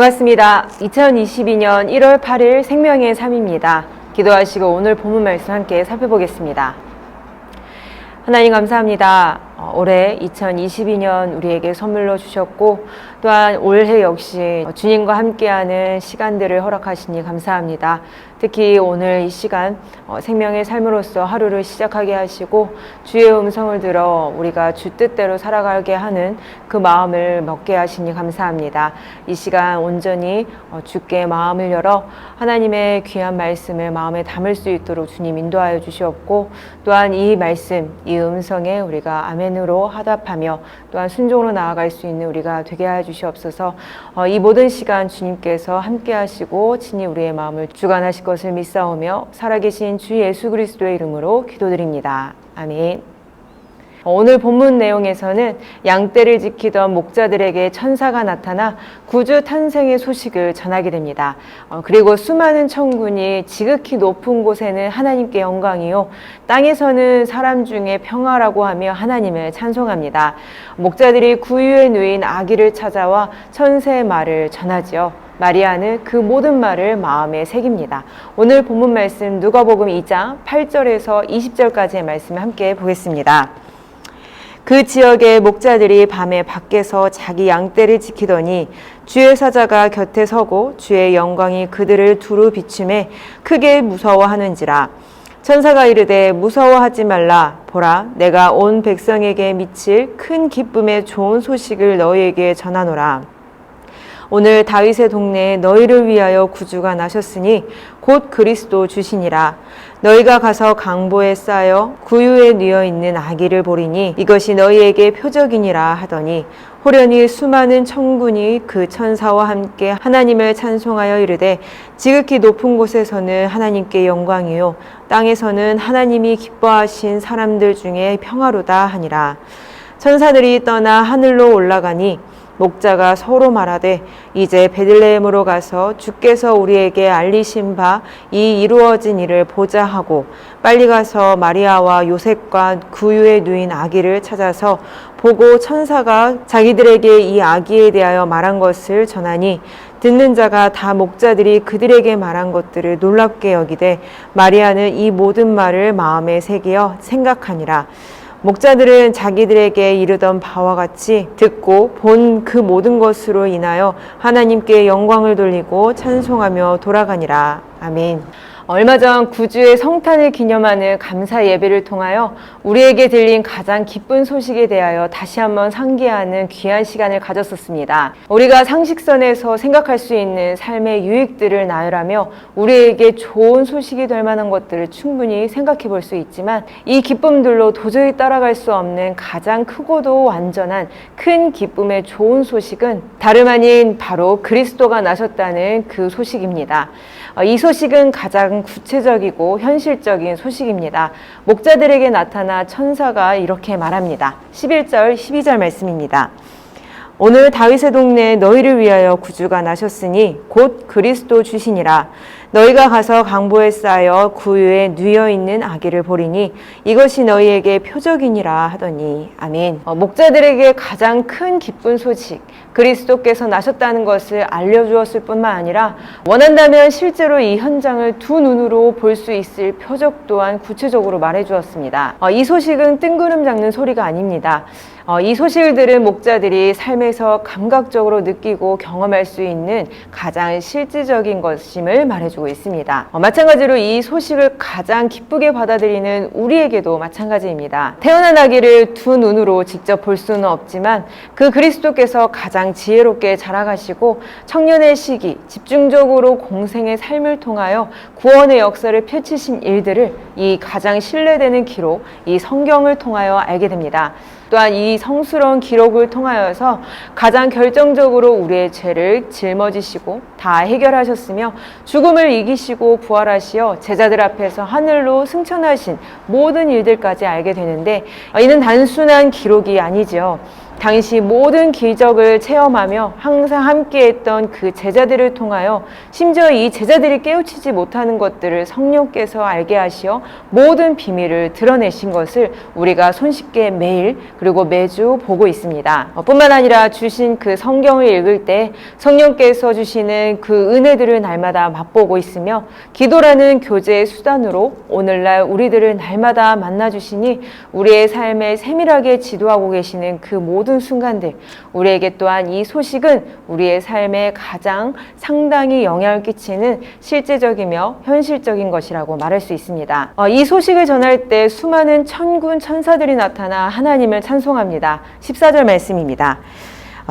반갑습니다. 2022년 1월 8일 생명의 삶입니다. 기도하시고 오늘 본문 말씀 함께 살펴보겠습니다. 하나님 감사합니다. 올해 2022년 우리에게 선물로 주셨고 또한 올해 역시 주님과 함께하는 시간들을 허락하시니 감사합니다. 특히 오늘 이 시간 생명의 삶으로서 하루를 시작하게 하시고 주의 음성을 들어 우리가 주 뜻대로 살아가게 하는 그 마음을 먹게 하시니 감사합니다. 이 시간 온전히 주께 마음을 열어 하나님의 귀한 말씀을 마음에 담을 수 있도록 주님 인도하여 주시옵고 또한 이 말씀, 이 음성에 우리가 아멘으로 화답하며 또한 순종으로 나아갈 수 있는 우리가 되게 하여 주시옵소서. 이 모든 시간 주님께서 함께 하시고 친히 우리의 마음을 주관하실 것을 믿사오며 살아계신 주 예수 그리스도의 이름으로 기도드립니다. 아멘. 오늘 본문 내용에서는 양떼를 지키던 목자들에게 천사가 나타나 구주 탄생의 소식을 전하게 됩니다. 그리고 수많은 천군이 지극히 높은 곳에는 하나님께 영광이요 땅에서는 사람 중에 평화라고 하며 하나님을 찬송합니다. 목자들이 구유에 누인 아기를 찾아와 천사의 말을 전하지요. 마리아는 그 모든 말을 마음에 새깁니다. 오늘 본문 말씀 누가복음 2장 8절에서 20절까지의 말씀을 함께 보겠습니다. 그 지역의 목자들이 밤에 밖에서 자기 양떼를 지키더니 주의 사자가 곁에 서고 주의 영광이 그들을 두루 비추매 크게 무서워하는지라. 천사가 이르되 무서워하지 말라. 보라, 내가 온 백성에게 미칠 큰 기쁨의 좋은 소식을 너희에게 전하노라. 오늘 다윗의 동네에 너희를 위하여 구주가 나셨으니 곧 그리스도 주시니라. 너희가 가서 강보에 쌓여 구유에 뉘어 있는 아기를 보리니 이것이 너희에게 표적이니라 하더니 호련히 수많은 천군이 그 천사와 함께 하나님을 찬송하여 이르되 지극히 높은 곳에서는 하나님께 영광이요 땅에서는 하나님이 기뻐하신 사람들 중에 평화로다 하니라. 천사들이 떠나 하늘로 올라가니 목자가 서로 말하되 이제 베들레헴으로 가서 주께서 우리에게 알리신 바 이 이루어진 일을 보자 하고 빨리 가서 마리아와 요셉과 구유에 누인 아기를 찾아서 보고 천사가 자기들에게 이 아기에 대하여 말한 것을 전하니 듣는 자가 다 목자들이 그들에게 말한 것들을 놀랍게 여기되 마리아는 이 모든 말을 마음에 새기어 생각하니라. 목자들은 자기들에게 이르던 바와 같이 듣고 본 그 모든 것으로 인하여 하나님께 영광을 돌리고 찬송하며 돌아가니라. 아멘. 얼마 전 구주의 성탄을 기념하는 감사 예배를 통하여 우리에게 들린 가장 기쁜 소식에 대하여 다시 한번 상기하는 귀한 시간을 가졌었습니다. 우리가 상식선에서 생각할 수 있는 삶의 유익들을 나열하며 우리에게 좋은 소식이 될 만한 것들을 충분히 생각해 볼 수 있지만 이 기쁨들로 도저히 따라갈 수 없는 가장 크고도 완전한 큰 기쁨의 좋은 소식은 다름 아닌 바로 그리스도가 나셨다는 그 소식입니다. 이 소식은 가장 구체적이고 현실적인 소식입니다. 목자들에게 나타나 천사가 이렇게 말합니다. 11절, 12절 말씀입니다. 오늘 다윗의 동네에 너희를 위하여 구주가 나셨으니 곧 그리스도 주시니라. 너희가 가서 강보에 쌓여 구유에 뉘어 있는 아기를 보리니 이것이 너희에게 표적이니라 하더니. 아멘. 목자들에게 가장 큰 기쁜 소식, 그리스도께서 나셨다는 것을 알려주었을 뿐만 아니라 원한다면 실제로 이 현장을 두 눈으로 볼 수 있을 표적 또한 구체적으로 말해주었습니다. 이 소식은 뜬구름 잡는 소리가 아닙니다. 이 소식을 들은 목자들이 삶에서 감각적으로 느끼고 경험할 수 있는 가장 실질적인 것임을 말해주고 있습니다. 마찬가지로 이 소식을 가장 기쁘게 받아들이는 우리에게도 마찬가지입니다. 태어난 아기를 두 눈으로 직접 볼 수는 없지만 그 그리스도께서 가장 지혜롭게 자라가시고 청년의 시기 집중적으로 공생의 삶을 통하여 구원의 역사를 펼치신 일들을 이 가장 신뢰되는 기록, 이 성경을 통하여 알게 됩니다. 또한 이 성스러운 기록을 통하여서 가장 결정적으로 우리의 죄를 짊어지시고 다 해결하셨으며 죽음을 이기시고 부활하시어 제자들 앞에서 하늘로 승천하신 모든 일들까지 알게 되는데 이는 단순한 기록이 아니지요. 당시 모든 기적을 체험하며 항상 함께했던 그 제자들을 통하여 심지어 이 제자들이 깨우치지 못하는 것들을 성령께서 알게 하시어 모든 비밀을 드러내신 것을 우리가 손쉽게 매일 그리고 매주 보고 있습니다. 뿐만 아니라 주신 그 성경을 읽을 때 성령께서 주시는 그 은혜들을 날마다 맛보고 있으며 기도라는 교제의 수단으로 오늘날 우리들을 날마다 만나주시니 우리의 삶에 세밀하게 지도하고 계시는 그 모든 순간들, 우리에게 또한 이 소식은 우리의 삶에 가장 상당히 영향을 끼치는 실제적이며 현실적인 것이라고 말할 수 있습니다. 이 소식을 전할 때 수많은 천군 천사들이 나타나 하나님을 찬송합니다. 14절 말씀입니다.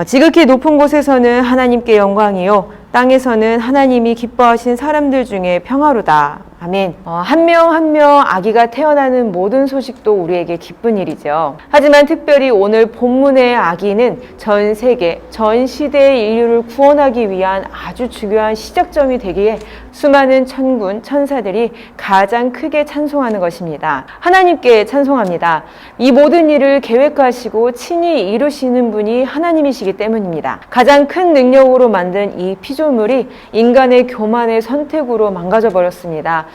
지극히 높은 곳에서는 하나님께 영광이요 땅에서는 하나님이 기뻐하신 사람들 중에 평화로다. 아멘. 한 명 한 명 아기가 태어나는 모든 소식도 우리에게 기쁜 일이죠. 하지만 특별히 오늘 본문의 아기는 전 세계, 전 시대의 인류를 구원하기 위한 아주 중요한 시작점이 되기에 수많은 천군, 천사들이 가장 크게 찬송하는 것입니다. 하나님께 찬송합니다. 이 모든 일을 계획하시고 친히 이루시는 분이 하나님이시기 때문입니다. 가장 큰 능력으로 만든 이 피조물이 인간의 교만의 선택으로 망가져 버렸습니다.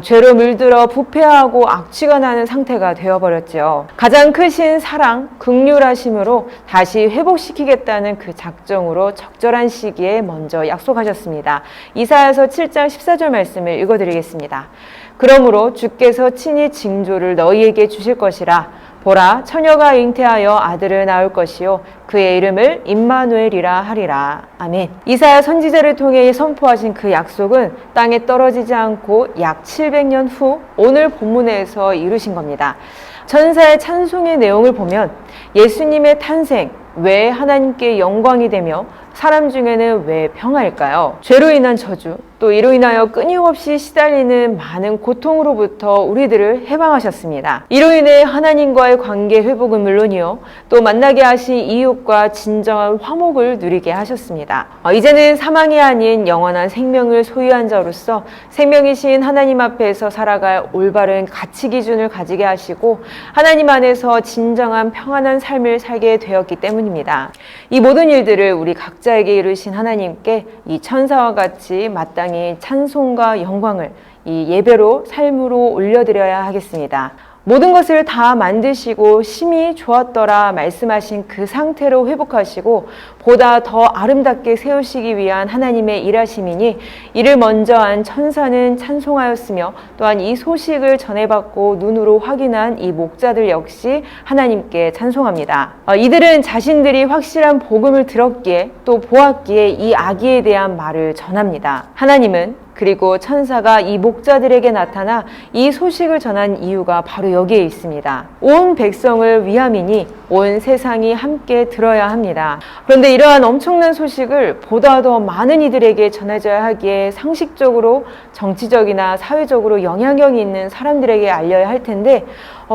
죄로 물들어 부패하고 악취가 나는 상태가 되어버렸죠. 가장 크신 사랑, 긍휼하심으로 다시 회복시키겠다는 그 작정으로 적절한 시기에 먼저 약속하셨습니다. 이사야서 7장 14절 말씀을 읽어드리겠습니다. 그러므로 주께서 친히 징조를 너희에게 주실 것이라. 보라, 처녀가 잉태하여 아들을 낳을 것이요 그의 이름을 임마누엘이라 하리라. 아멘. 이사야 선지자를 통해 선포하신 그 약속은 땅에 떨어지지 않고 약 700년 후 오늘 본문에서 이루신 겁니다. 천사의 찬송의 내용을 보면 예수님의 탄생, 왜 하나님께 영광이 되며 사람 중에는 왜 평화일까요? 죄로 인한 저주, 또 이로 인하여 끊임없이 시달리는 많은 고통으로부터 우리들을 해방하셨습니다. 이로 인해 하나님과의 관계 회복은 물론이요, 또 만나게 하신 이웃과 진정한 화목을 누리게 하셨습니다. 이제는 사망이 아닌 영원한 생명을 소유한 자로서 생명이신 하나님 앞에서 살아갈 올바른 가치 기준을 가지게 하시고 하나님 안에서 진정한 평안한 삶을 살게 되었기 때문입니다. 이 모든 일들을 우리 각자에게 이루신 하나님께 이 천사와 같이 마땅히 찬송과 영광을 이 예배로 삶으로 올려드려야 하겠습니다. 모든 것을 다 만드시고 심히 좋았더라 말씀하신 그 상태로 회복하시고 보다 더 아름답게 세우시기 위한 하나님의 일하심이니 이를 먼저 한 천사는 찬송하였으며 또한 이 소식을 전해받고 눈으로 확인한 이 목자들 역시 하나님께 찬송합니다. 이들은 자신들이 확실한 복음을 들었기에 또 보았기에 이 아기에 대한 말을 전합니다. 하나님은 그리고 천사가 이 목자들에게 나타나 이 소식을 전한 이유가 바로 여기에 있습니다. 온 백성을 위함이니 온 세상이 함께 들어야 합니다. 그런데 이러한 엄청난 소식을 보다 더 많은 이들에게 전해져야 하기에 상식적으로 정치적이나 사회적으로 영향력이 있는 사람들에게 알려야 할 텐데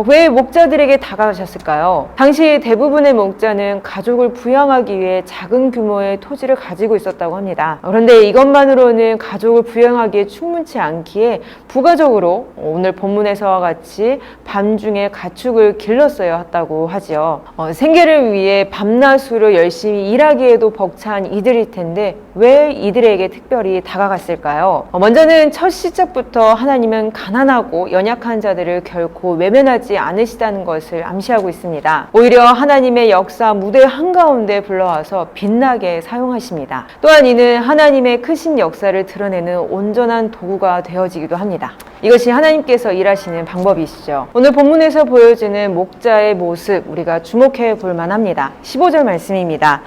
왜 목자들에게 다가가셨을까요? 당시 대부분의 목자는 가족을 부양하기 위해 작은 규모의 토지를 가지고 있었다고 합니다. 그런데 이것만으로는 가족을 부양하기에 충분치 않기에 부가적으로 오늘 본문에서와 같이 밤중에 가축을 길렀어야 했다고 하지요. 생계를 위해 밤낮으로 열심히 일하기에도 벅찬 이들일 텐데 왜 이들에게 특별히 다가갔을까요? 먼저는 첫 시작부터 하나님은 가난하고 연약한 자들을 결코 외면하지 않으시다는 것을 암시하고 있습니다. 오히려 하나님의 역사 무대 한가운데 불러와서 빛나게 사용하십니다. 또한 이는 하나님의 크신 역사를 드러내는 온전한 도구가 되어지기도 합니다. 이것이 하나님께서 일하시는 방법이시죠. 오늘 본문에서 보여주는 목자의 모습 우리가 주목해 볼 만합니다. 15절 말씀입니다.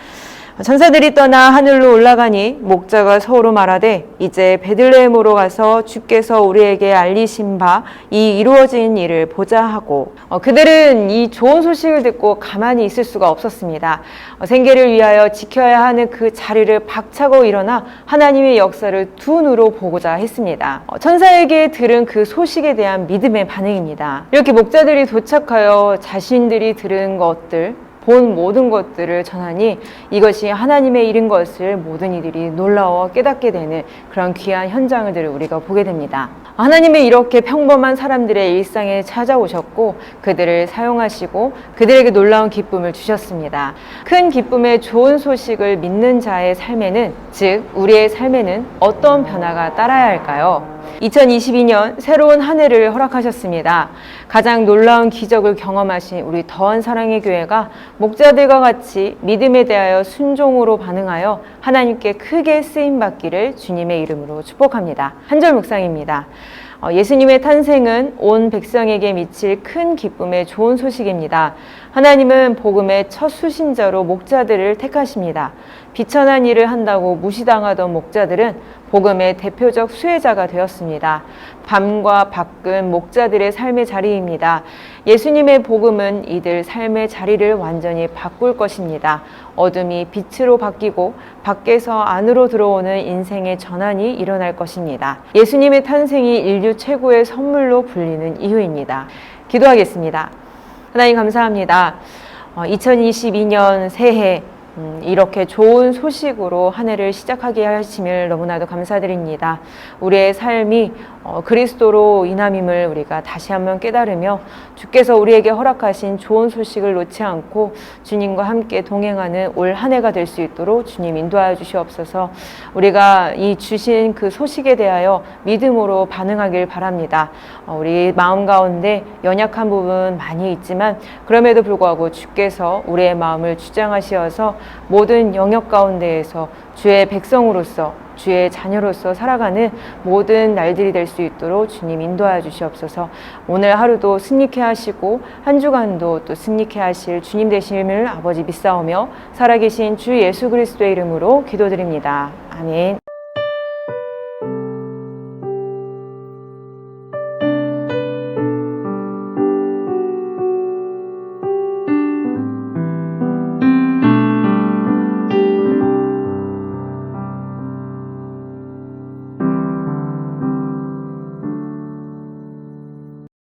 천사들이 떠나 하늘로 올라가니 목자가 서로 말하되 이제 베들레헴으로 가서 주께서 우리에게 알리신 바 이 이루어진 일을 보자 하고 그들은 이 좋은 소식을 듣고 가만히 있을 수가 없었습니다. 생계를 위하여 지켜야 하는 그 자리를 박차고 일어나 하나님의 역사를 두 눈으로 보고자 했습니다. 천사에게 들은 그 소식에 대한 믿음의 반응입니다. 이렇게 목자들이 도착하여 자신들이 들은 것들 본 모든 것들을 전하니 이것이 하나님의 일인 것을 모든 이들이 놀라워 깨닫게 되는 그런 귀한 현장들을 우리가 보게 됩니다. 하나님이 이렇게 평범한 사람들의 일상에 찾아오셨고 그들을 사용하시고 그들에게 놀라운 기쁨을 주셨습니다. 큰 기쁨의 좋은 소식을 믿는 자의 삶에는, 즉 우리의 삶에는 어떤 변화가 따라야 할까요? 2022년 새로운 한 해를 허락하셨습니다. 가장 놀라운 기적을 경험하신 우리 더한 사랑의 교회가 목자들과 같이 믿음에 대하여 순종으로 반응하여 하나님께 크게 쓰임받기를 주님의 이름으로 축복합니다. 한 절 묵상입니다. 예수님의 탄생은 온 백성에게 미칠 큰 기쁨의 좋은 소식입니다. 하나님은 복음의 첫 수신자로 목자들을 택하십니다. 비천한 일을 한다고 무시당하던 목자들은 복음의 대표적 수혜자가 되었습니다. 밤과 밖은 목자들의 삶의 자리입니다. 예수님의 복음은 이들 삶의 자리를 완전히 바꿀 것입니다. 어둠이 빛으로 바뀌고 밖에서 안으로 들어오는 인생의 전환이 일어날 것입니다. 예수님의 탄생이 인류 최고의 선물로 불리는 이유입니다. 기도하겠습니다. 하나님 감사합니다. 2022년 새해 이렇게 좋은 소식으로 한 해를 시작하게 하심을 너무나도 감사드립니다. 우리의 삶이 그리스도로 인함임을 우리가 다시 한번 깨달으며 주께서 우리에게 허락하신 좋은 소식을 놓지 않고 주님과 함께 동행하는 올 한 해가 될 수 있도록 주님 인도하여 주시옵소서. 우리가 이 주신 그 소식에 대하여 믿음으로 반응하길 바랍니다. 우리 마음 가운데 연약한 부분 많이 있지만 그럼에도 불구하고 주께서 우리의 마음을 주장하시어서 모든 영역 가운데에서 주의 백성으로서 주의 자녀로서 살아가는 모든 날들이 될 수 있도록 주님 인도하여 주시옵소서. 오늘 하루도 승리케 하시고 한 주간도 또 승리케 하실 주님 되심을 아버지 믿사오며 살아계신 주 예수 그리스도의 이름으로 기도드립니다. 아멘.